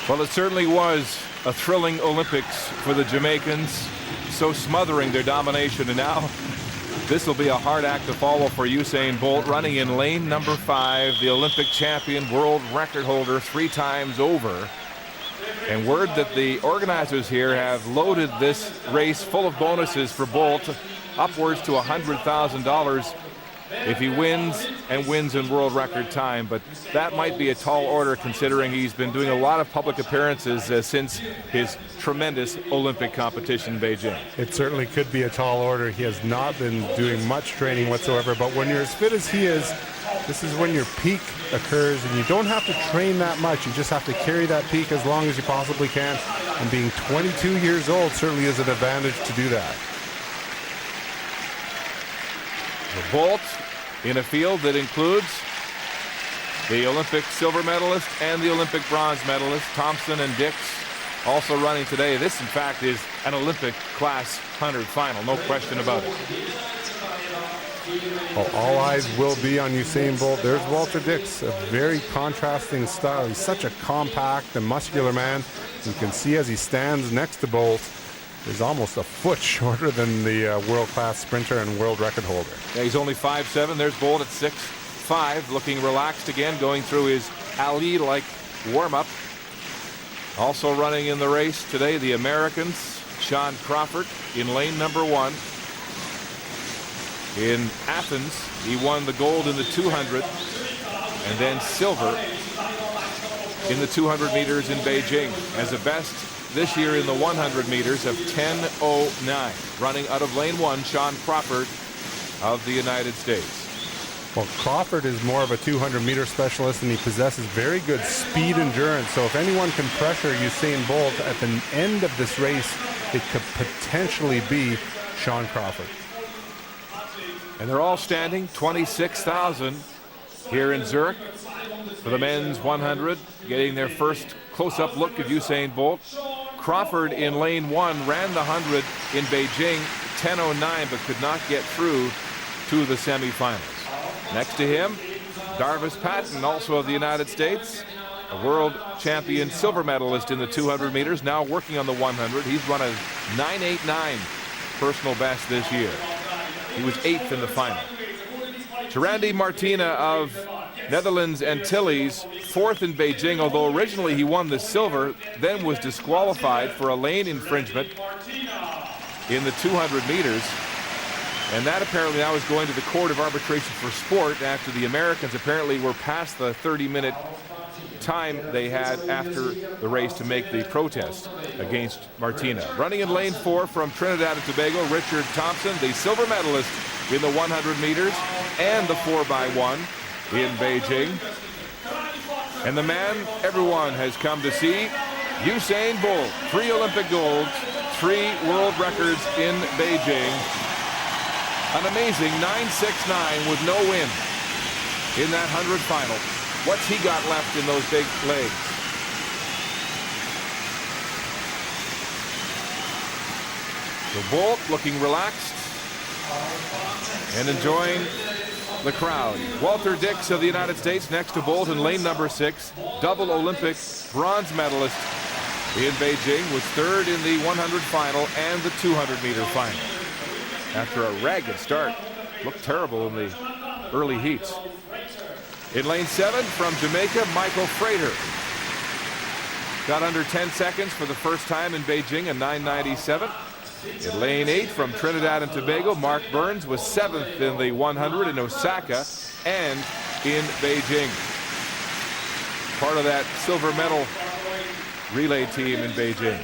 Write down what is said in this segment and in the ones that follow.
Well, it certainly was a thrilling Olympics for the Jamaicans, so smothering their domination. And now this will be a hard act to follow for Usain Bolt, running in lane number 5, the Olympic champion, world record holder 3 times over. And word that the organizers here have loaded this race full of bonuses for Bolt, upwards to $100,000 if he wins, and wins in world record time. But that might be a tall order, considering he's been doing a lot of public appearances since his tremendous Olympic competition in Beijing. It certainly could be a tall order. He has not been doing much training whatsoever, but when you're as fit as he is, this is when your peak occurs, and you don't have to train that much. You just have to carry that peak as long as you possibly can, and being 22 years old certainly is an advantage to do that. The Bolt in a field that includes the Olympic silver medalist and the Olympic bronze medalist, Thompson and Dix, also running today. This, in fact, is an Olympic class 100 final, no question about it. Well, all eyes will be on Usain Bolt. There's Walter Dix, a very contrasting style. He's such a compact and muscular man. You can see as he stands next to Bolt, is almost a foot shorter than the world-class sprinter and world record holder. Yeah, he's only 5'7". There's Bolt at 6'5", looking relaxed again, going through his Ali-like warm-up. Also running in the race today, the Americans, Sean Crawford in lane number 1. In Athens, he won the gold in the 200 and then silver in the 200 meters in Beijing as a best this year in the 100 meters of 10:09. Running out of lane 1, Sean Crawford of the United States. Well, Crawford is more of a 200-meter specialist, and he possesses very good speed endurance. So if anyone can pressure Usain Bolt at the end of this race, it could potentially be Sean Crawford. And they're all standing 26,000 here in Zurich for the men's 100, getting their first close-up look at Usain Bolt. Crawford in lane 1 ran the 100 in Beijing 10:09, but could not get through to the semifinals. Next to him, Darvis Patton, also of the United States, a world champion silver medalist in the 200 meters, now working on the 100. He's run a 9:89 personal best this year. He was 8th in the final. Tarandi Martina of Netherlands Antilles, 4th in Beijing, although originally he won the silver, then was disqualified for a lane infringement in the 200 meters. And that apparently now is going to the Court of Arbitration for Sport after the Americans apparently were past the 30-minute time they had after the race to make the protest against Martina. Running in lane 4 from Trinidad and Tobago, Richard Thompson, the silver medalist in the 100 meters and the 4x1 in Beijing. And the man everyone has come to see, Usain Bolt. 3 Olympic golds, 3 world records in Beijing. An amazing 9:69 with no win in that 100 final. What's he got left in those big legs? So Bolt looking relaxed and enjoying the crowd. Walter Dix of the United States next to Bolt in lane number 6. Double Olympic bronze medalist in Beijing, was 3rd in the 100 final and the 200-meter final. After a ragged start, looked terrible in the early heats. In lane 7 from Jamaica, Michael Frater. Got under 10 seconds for the first time in Beijing, a 9:97. In lane 8 from Trinidad and Tobago, Mark Burns was 7th in the 100 in Osaka and in Beijing. Part of that silver medal relay team in Beijing.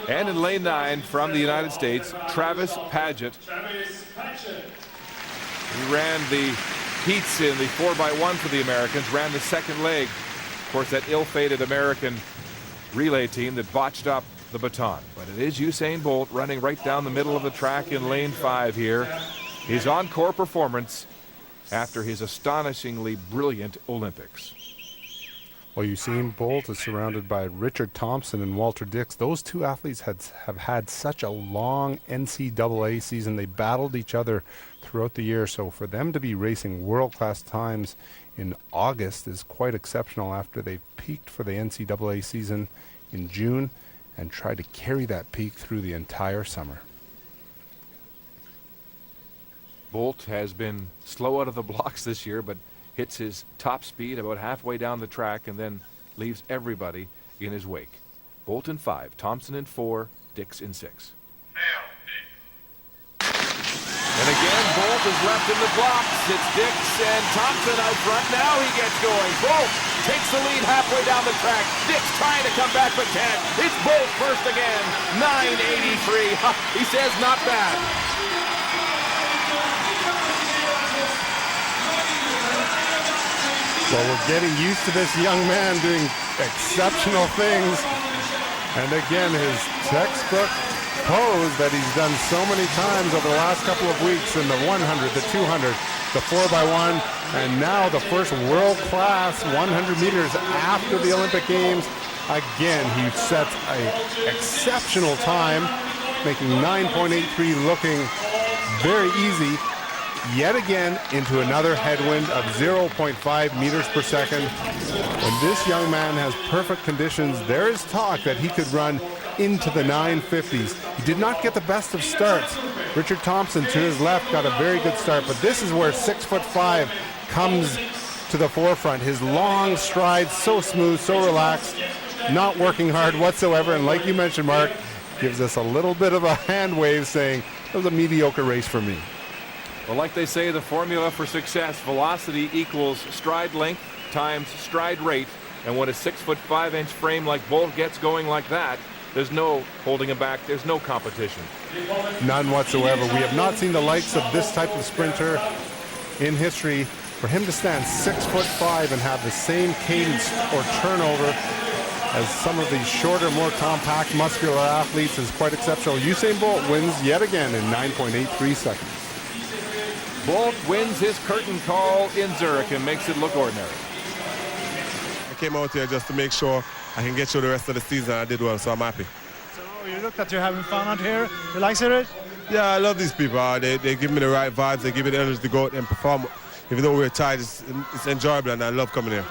And in lane 9 from the United States, Travis Paget. He ran the heats in the 4x1 for the Americans, ran the second leg. Of course, that ill-fated American relay team that botched up the baton. But it is Usain Bolt running right down the middle of the track in lane 5 here. His encore performance after his astonishingly brilliant Olympics. Well, Usain Bolt is surrounded by Richard Thompson and Walter Dix. Those two athletes have had such a long NCAA season. They battled each other throughout the year. So for them to be racing world-class times in August is quite exceptional after they peaked for the NCAA season in June and tried to carry that peak through the entire summer. Bolt has been slow out of the blocks this year, but hits his top speed about halfway down the track and then leaves everybody in his wake. Bolt in 5, Thompson in 4, Dix in 6. And again, Bolt is left in the blocks. It's Dix and Thompson out front. Now he gets going. Bolt takes the lead halfway down the track. Dix trying to come back for 10. It's Bolt first again. 9:83. He says not bad. Well, we're getting used to this young man doing exceptional things. And again, his textbook pose that he's done so many times over the last couple of weeks in the 100, the 200, the 4x1, and now the first world-class 100 meters after the Olympic Games. Again, he sets an exceptional time, making 9.83 looking very easy. Yet again into another headwind of 0.5 meters per second. When this young man has perfect conditions, there is talk that he could run into the 950s. He did not get the best of starts. Richard Thompson to his left got a very good start, but this is where 6'5" comes to the forefront. His long strides, so smooth, so relaxed, not working hard whatsoever, and like you mentioned, Mark, gives us a little bit of a hand wave saying it was a mediocre race for me. Well, like they say, the formula for success, velocity equals stride length times stride rate. And when a 6'5" frame like Bolt gets going like that, there's no holding him back. There's no competition. None whatsoever. We have not seen the likes of this type of sprinter in history. For him to stand 6'5" and have the same cadence or turnover as some of these shorter, more compact, muscular athletes is quite exceptional. Usain Bolt wins yet again in 9.83 seconds. Bolt wins his curtain call in Zurich and makes it look ordinary. I came out here just to make sure I can get through the rest of the season. I did well, so I'm happy. So you look that you're having fun out here. You like it? Yeah, I love these people. They give me the right vibes. They give me the energy to go out and perform. Even though we're tired, it's enjoyable, and I love coming here.